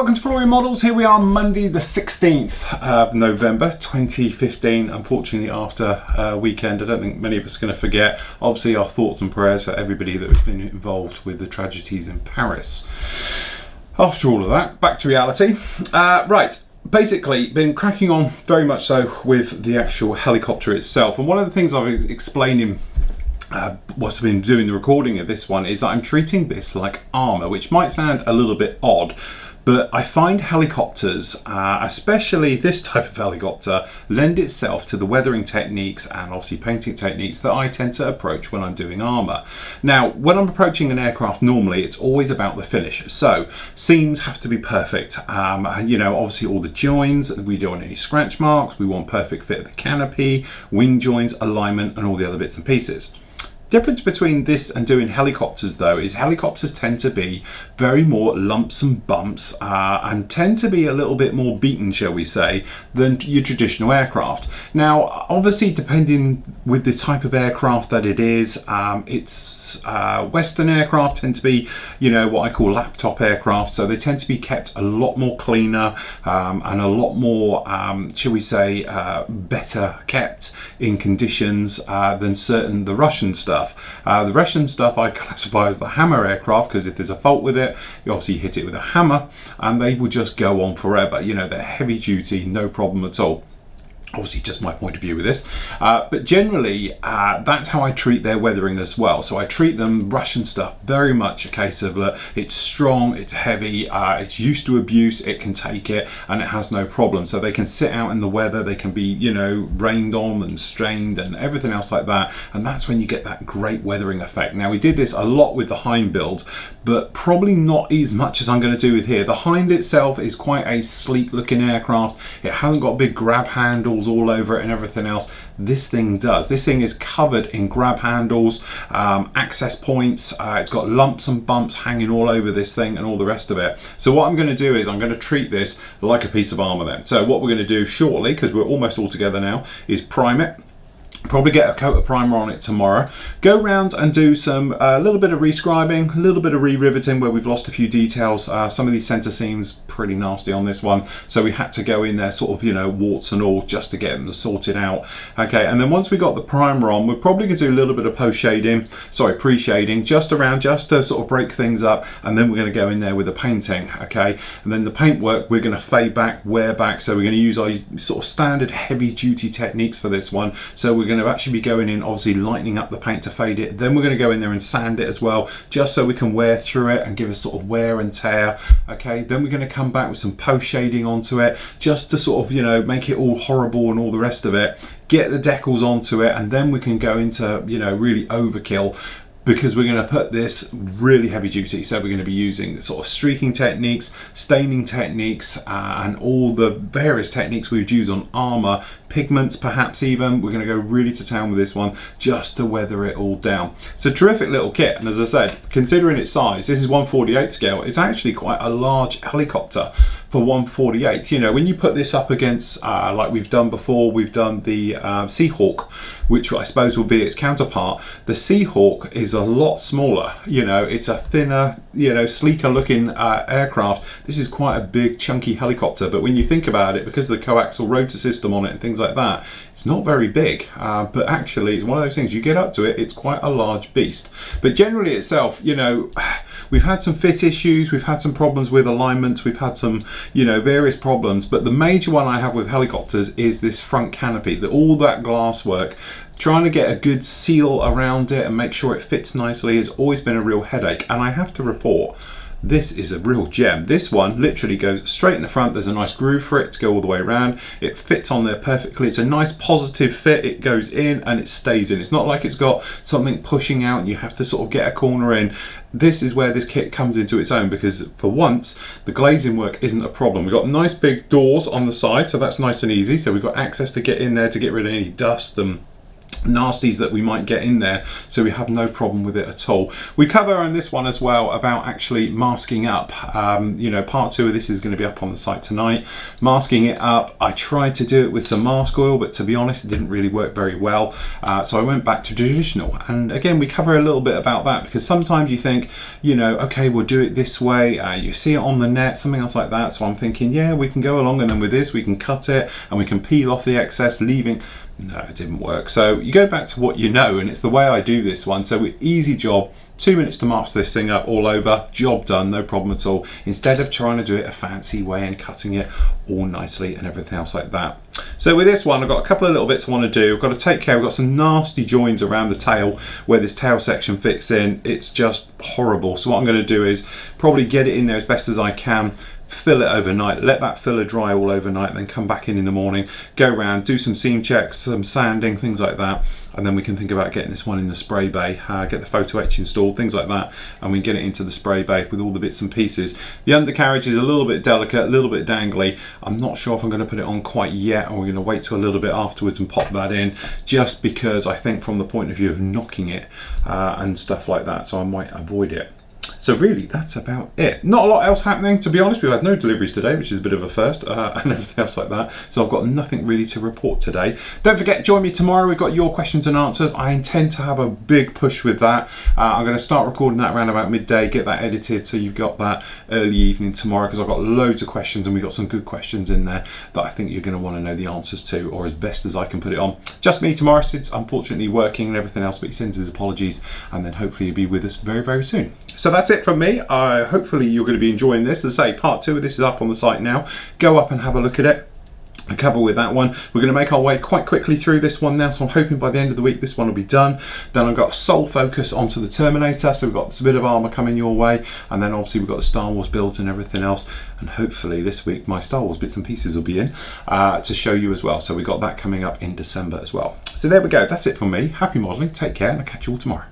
welcome to Flory Models. Here we are, Monday the 16th of November 2015. Unfortunately, after a weekend, I don't think many of us are going to forget. Obviously, our thoughts and prayers for everybody that has been involved with the tragedies in Paris. After all of that, back to reality. Right. Basically, been cracking on very much so with the actual helicopter itself. And one of the things I've explained in what's been doing the recording of this one is that I'm treating this like armour, which might sound a little bit odd, but I find helicopters, especially this type of helicopter, lend itself to the weathering techniques and obviously painting techniques that I tend to approach when I'm doing armour. Now, when I'm approaching an aircraft, normally it's always about the finish. So seams have to be perfect. Obviously all the joins, we don't want any scratch marks, we want perfect fit of the canopy, wing joins, alignment, and all the other bits and pieces. Difference between this and doing helicopters though is helicopters tend to be very more lumps and bumps and tend to be a little bit more beaten, shall we say, than your traditional aircraft. Now obviously depending with the type of aircraft that it is, it's Western aircraft tend to be, what I call laptop aircraft, so they tend to be kept a lot more cleaner and a lot more, shall we say, better kept in conditions than the Russian stuff. The Russian stuff I classify as the hammer aircraft, because if there's a fault with it, you obviously hit it with a hammer and they will just go on forever. They're heavy duty, no problem at all. Obviously just my point of view with this, but generally that's how I treat their weathering as well. So I treat them, Russian stuff, very much a case of it's strong, it's heavy, it's used to abuse, it can take it and it has no problem. So they can sit out in the weather, they can be rained on and strained and everything else like that, and that's when you get that great weathering effect. Now we did this a lot with the Hind build, but probably not as much as I'm going to do with here. The Hind itself is quite a sleek looking aircraft. It hasn't got big grab handles all over it and everything else. This thing does. This thing is covered in grab handles, access points, it's got lumps and bumps hanging all over this thing and all the rest of it. So what I'm going to do is I'm going to treat this like a piece of armour then. So what we're going to do shortly, because we're almost all together now, is prime it. Probably get a coat of primer on it tomorrow. Go round and do some a little bit of rescribing, a little bit of re-riveting where we've lost a few details. Some of these centre seams pretty nasty on this one, so we had to go in there sort of warts and all just to get them sorted out. Okay, and then once we got the primer on, we're probably going to do a little bit of pre-shading, just to sort of break things up, and then we're going to go in there with the painting. Okay, and then the paintwork we're going to fade back, wear back, so we're going to use our sort of standard heavy duty techniques for this one. So we're going to actually be going in, obviously lightening up the paint to fade it, then we're going to go in there and sand it as well, just so we can wear through it and give us sort of wear and tear. Okay, then we're going to come back with some post shading onto it, just to sort of make it all horrible and all the rest of it, get the decals onto it, and then we can go into really overkill, because we're going to put this really heavy duty. So we're going to be using sort of streaking techniques, staining techniques, and all the various techniques we would use on armour, pigments perhaps even. We're going to go really to town with this one just to weather it all down. It's a terrific little kit, and as I said, considering its size, this is 1/48 scale, it's actually quite a large helicopter for 1/48. When you put this up against, like we've done before, we've done the Seahawk, which I suppose will be its counterpart. The Seahawk is a lot smaller, it's a thinner, sleeker looking aircraft. This is quite a big chunky helicopter, but when you think about it, because of the coaxial rotor system on it and things like that, it's not very big, but actually it's one of those things, you get up to it, it's quite a large beast. But generally itself, we've had some fit issues, we've had some problems with alignments, we've had some various problems, but the major one I have with helicopters is this front canopy, all that glass work. Trying to get a good seal around it and make sure it fits nicely has always been a real headache, and I have to report, this is a real gem. This one literally goes straight in the front. There's a nice groove for it to go all the way around. It fits on there perfectly. It's a nice positive fit. It goes in and it stays in. It's not like it's got something pushing out and you have to sort of get a corner in. This is where this kit comes into its own, because for once the glazing work isn't a problem. We've got nice big doors on the side, so that's nice and easy. So we've got access to get in there to get rid of any dust and nasties that we might get in there, so we have no problem with it at all. We cover on this one as well about actually masking up. You know, part 2 of this is going to be up on the site tonight. Masking it up, I tried to do it with some mask oil, but to be honest it didn't really work very well, so I went back to traditional. And again, we cover a little bit about that, because sometimes you think, you know, okay, we'll do it this way, you see it on the net, something else like that, so I'm thinking, yeah, we can go along, and then with this we can cut it and we can peel off the excess, leaving. No, it didn't work. So you go back to what you know, and it's the way I do this one. So easy job, 2 minutes to mask this thing up all over, job done, no problem at all, instead of trying to do it a fancy way and cutting it all nicely and everything else like that. So with this one, I've got a couple of little bits I want to do. I've got to take care, we've got some nasty joins around the tail where this tail section fits in. It's just horrible. So what I'm going to do is probably get it in there as best as I can, fill it overnight, let that filler dry all overnight, then come back in the morning, go around, do some seam checks, some sanding, things like that, and then we can think about getting this one in the spray bay, get the photo etch installed, things like that, and we can get it into the spray bay with all the bits and pieces. The undercarriage is a little bit delicate, a little bit dangly. I'm not sure if I'm going to put it on quite yet, or we're going to wait till a little bit afterwards and pop that in, just because I think from the point of view of knocking it and stuff like that, so I might avoid it. So really, that's about it. Not a lot else happening, to be honest. We've had no deliveries today, which is a bit of a first, and everything else like that. So I've got nothing really to report today. Don't forget, join me tomorrow. We've got your questions and answers. I intend to have a big push with that. I'm going to start recording that around about midday, get that edited so you've got that early evening tomorrow, because I've got loads of questions, and we've got some good questions in there that I think you're going to want to know the answers to, or as best as I can put it on. Just me tomorrow. Sid's unfortunately working and everything else, but he sends his apologies, and then hopefully he'll be with us very, very soon. So that's it from me. Hopefully you're going to be enjoying this. As I say, part 2 of this is up on the site now. Go up and have a look at it. I cover with that one. We're going to make our way quite quickly through this one now, so I'm hoping by the end of the week this one will be done. Then I've got a sole focus onto the Terminator, so we've got this bit of armour coming your way, and then obviously we've got the Star Wars builds and everything else, and hopefully this week my Star Wars bits and pieces will be in to show you as well. So we've got that coming up in December as well. So there we go, that's it from me. Happy modelling, take care, and I'll catch you all tomorrow.